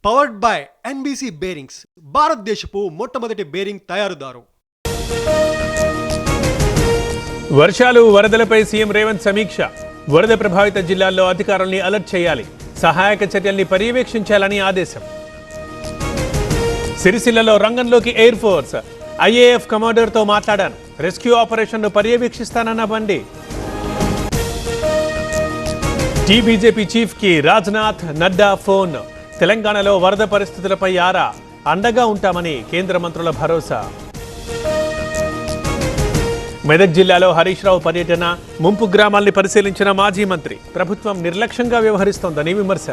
Powered by NBC bearings, భారతదేశపు మొట్టమొదటి bearing తయారుదారు. వర్షాలు వరదలపై సీఎం రేవంత్ సమీక్ష. వరద ప్రభావిత జిల్లాల్లో అధికారుల్ని అలర్ట్ చేయాలి, సహాయక చర్యల్ని పర్యవేక్షించాలని ఆదేశం. సిరిసిల్లలో రంగంలోకి ఎయిర్ ఫోర్స్, ఐఏఎఫ్ కమాండర్తో మాట్లాడాను, రెస్క్యూ ఆపరేషన్ను పర్యవేక్షిస్తానన్న బండి. బీజేపీ చీఫ్ కి రాజ్నాథ్, నడ్డా ఫోన్. తెలంగాణలో వరద పరిస్థితులపై ఆరా, అండగా ఉంటామని కేంద్ర మంత్రుల భరోసా. మెదక్ జిల్లాలో హరీష్ రావు పర్యటన, ముంపు గ్రామాల్ని పరిశీలించిన మాజీ మంత్రి. ప్రభుత్వం నిర్లక్ష్యంగా వ్యవహరిస్తోందని విమర్శ.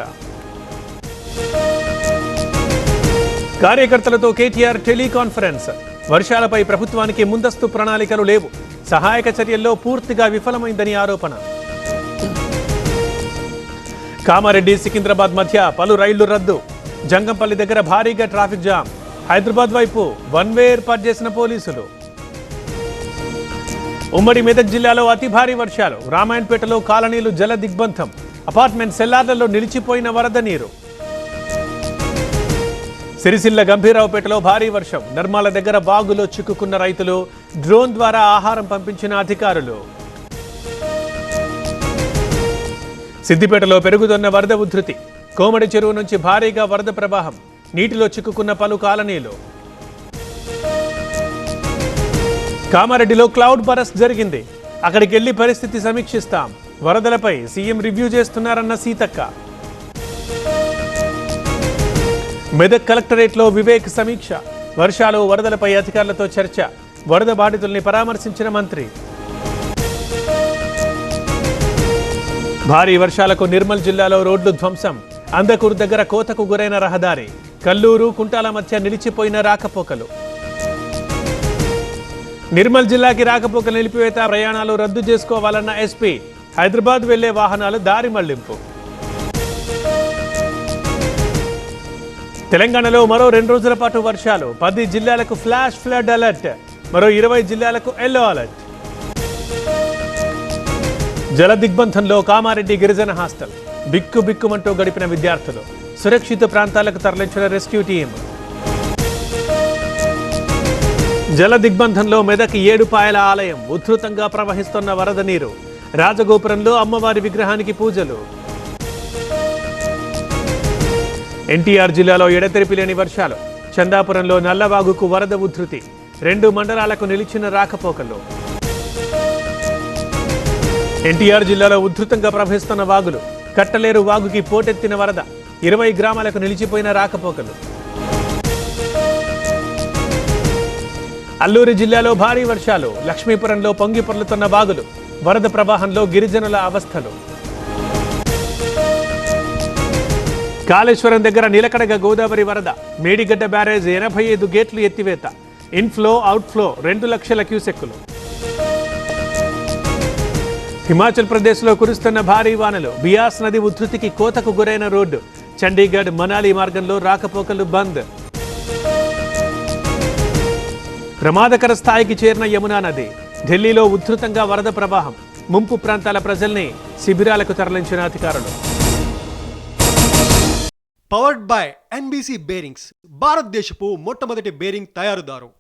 కార్యకర్తలతో కేటీఆర్ టెలికాన్ఫరెన్స్. వర్షాలపై ప్రభుత్వానికి ముందస్తు ప్రణాళికలు లేవు, సహాయక చర్యల్లో పూర్తిగా విఫలమైందని ఆరోపణ. కామారెడ్డి సికింద్రాబాద్ మధ్య పలు రైళ్లు రద్దు. జంగంపల్లి దగ్గర భారీగా ట్రాఫిక్ జామ్. హైదరాబాద్ వైపు వన్ వే ఏర్పాటు చేసిన పోలీసులు. ఉమ్మడి మెదక్ జిల్లాలో అతి భారీ వర్షాలు. రామాయణపేటలో కాలనీలు జల దిగ్బంధం. అపార్ట్మెంట్ సెల్లార్లలో నిలిచిపోయిన వరద నీరు. సిరిసిల్ల గంభీరావుపేటలో భారీ వర్షం. నర్మాల దగ్గర బాగులో చిక్కుకున్న రైతులు. డ్రోన్ ద్వారా ఆహారం పంపించిన అధికారులు. సిద్దిపేటలో పెరుగుతున్న వరద ఉధృతి. కోమడి చెరువు నుంచి భారీగా వరద ప్రవాహం. నీటిలో చిక్కుకున్న పలు కాలనీలు. కామారెడ్డిలో క్లౌడ్ బరస్ట్ జరిగింది. అక్కడికి వెళ్లి పరిస్థితి సమీక్షిస్తాం. వరదలపై సీఎం రివ్యూ చేస్తున్నారన్న సీతక్క. మెదక్ కలెక్టరేట్లో వివేక్ సమీక్ష. వర్షాలు వరదలపై అధికారులతో చర్చ. వరద బాధితుల్ని పరామర్శించిన మంత్రి. భారీ వర్షాలకు నిర్మల్ జిల్లాలో రోడ్లు ధ్వంసం. అందకూరు దగ్గర కోతకు గురైన రహదారి. కల్లూరు, కుంటాల మధ్య నిలిచిపోయిన రాకపోకలు. నిర్మల్ జిల్లాకి రాకపోకలు నిలిపివేత, ప్రయాణాలు రద్దు చేసుకోవాలన్న ఎస్పీ. హైదరాబాద్ వెళ్లే వాహనాలు దారి మళ్లింపు. తెలంగాణలో మరో 2 రోజుల పాటు వర్షాలు. 10 జిల్లాలకు ఫ్లాష్ ఫ్లడ్ అలర్ట్. మరో 20 జిల్లాలకు ఎల్లో అలర్ట్. జల దిగ్బంధంలో కామారెడ్డి గిరిజన హాస్టల్. బిక్కుబిక్కుమంటూ గడిపిన విద్యార్థులు. సురక్షిత ప్రాంతాలకు తరలించిన రెస్క్యూ టీం. జల దిగ్బంధంలో మెదక్ ఏడుపాయల ఆలయం. ఉధృతంగా ప్రవహిస్తున్న వరద నీరు. రాజగోపురంలో అమ్మవారి విగ్రహానికి పూజలు. ఎన్టీఆర్ జిల్లాలో ఎడతెరిపి లేని వర్షాలు. చందాపురంలో నల్లవాగుకు వరద ఉధృతి. 2 మండలాలకు నిలిచిన రాకపోకలు. ఎన్టీఆర్ జిల్లాలో ఉధృతంగా ప్రవహిస్తున్న వాగులు. కట్టలేరు వాగుకి పోటెత్తిన వరద. 20 గ్రామాలకు నిలిచిపోయిన రాకపోకలు. అల్లూరి జిల్లాలో భారీ వర్షాలు. లక్ష్మీపురంలో పొంగి పొర్లుతున్న వాగులు. వరద ప్రవాహంలో గిరిజనుల అవస్థలు. కాళేశ్వరం దగ్గర నిలకడగా గోదావరి వరద. మేడిగడ్డ బ్యారేజ్ 85 గేట్లు ఎత్తివేత. ఇన్ఫ్లో అవుట్ఫ్లో 2 లక్షల క్యూసెక్కులు. హిమాచల్ ప్రదేశ్లో కురుస్తున్న భారీ వానలు. బియాస్ నది ఉధృతికి కోతకు గురైన రోడ్డు. చండీగఢ్, మనాలి మార్గంలో రాకపోకలు బంద్. ప్రమాదకర స్థాయికి చేరిన యమునా నది. ఢిల్లీలో ఉధృతంగా వరద ప్రవాహం. ముంపు ప్రాంతాల ప్రజల్ని శిబిరాలకు తరలించిన అధికారులు. పవర్డ్ బై ఎన్బీసీ బేరింగ్స్, భారతదేశపు మొట్టమొదటి బేరింగ్ తయారుదారు.